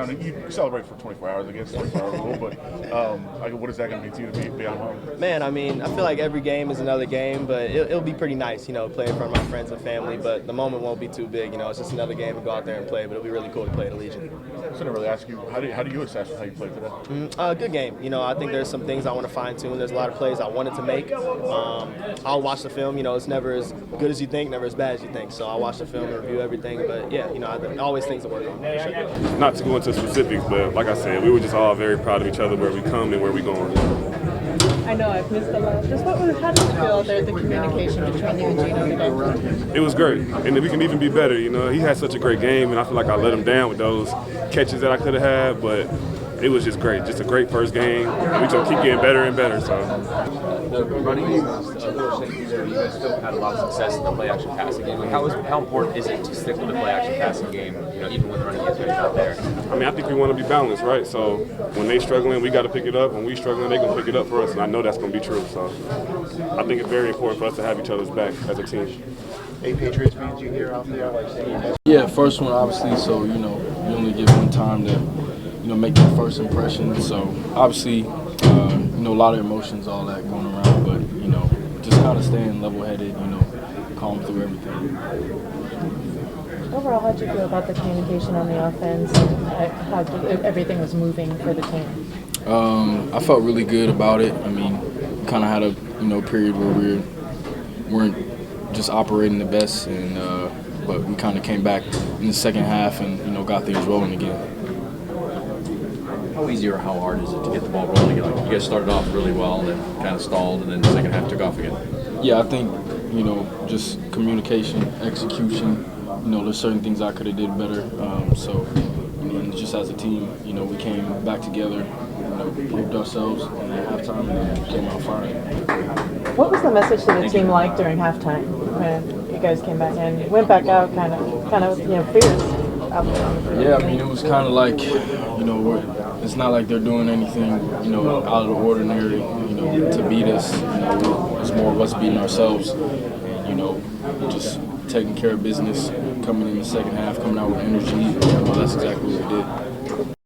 I mean, you celebrate for 24 hours, I guess, 24-hour rule, but what is that going to mean to you to be on home? Man, I mean, I feel like every game is another game, but it'll be pretty nice, play in front of my friends and family, but the moment won't be too big, it's just another game to go out there and play, but it'll be really cool to play at Allegiant. I was going to really ask you, how do you assess how you played today? Good game. I think there's some things I want to fine-tune. There's a lot of plays I wanted to make. I'll watch the film. It's never as good as you think, never as bad as you think, so I'll watch the film and review everything, but yeah, always things to work on. For sure. Not to go into specifics, but like I said, we were just all very proud of each other, where we come and where we going. I know I've missed a lot. Just how did you feel out there, the communication between you and Gino today? It was great, and we can even be better. He had such a great game, and I feel like I let him down with those catches that I could have had, but it was just great. Just a great first game. We just keep getting better and better. So. The running game was a little shaky there. You guys still had a lot of success in the play-action passing game. How important is it to stick with the play-action passing game, even when the running game's not there? I mean, I think we want to be balanced, right? So when they struggling, we got to pick it up. When we struggling, they gonna pick it up for us, and I know that's gonna be true. So I think it's very important for us to have each other's back as a team. Hey, Patriots fans, you here out there? Yeah, first one obviously. So you only get one time to make that first impression. So obviously, a lot of emotions, all that going around, but just kind of staying level-headed, calm through everything. Overall, how did you feel about the communication on the offense and how everything was moving for the team? I felt really good about it. I mean, we kind of had a period where we weren't just operating the best, and but we kind of came back in the second half and got things rolling again. How easy or how hard is it to get the ball rolling? You guys started off really well, and then kind of stalled, and then the second half took off again. Yeah, I think just communication, execution. There's certain things I could have did better. And just as a team, we came back together, proved ourselves, and at halftime and came out firing. What was the message to the team like during halftime when you guys came back and went back out, kind of fierce out there? Yeah, I mean, it was kind of like, it's not like they're doing anything, out of the ordinary, to beat us. It's more of us beating ourselves, and, just taking care of business, coming in the second half, coming out with energy. That's exactly what we did.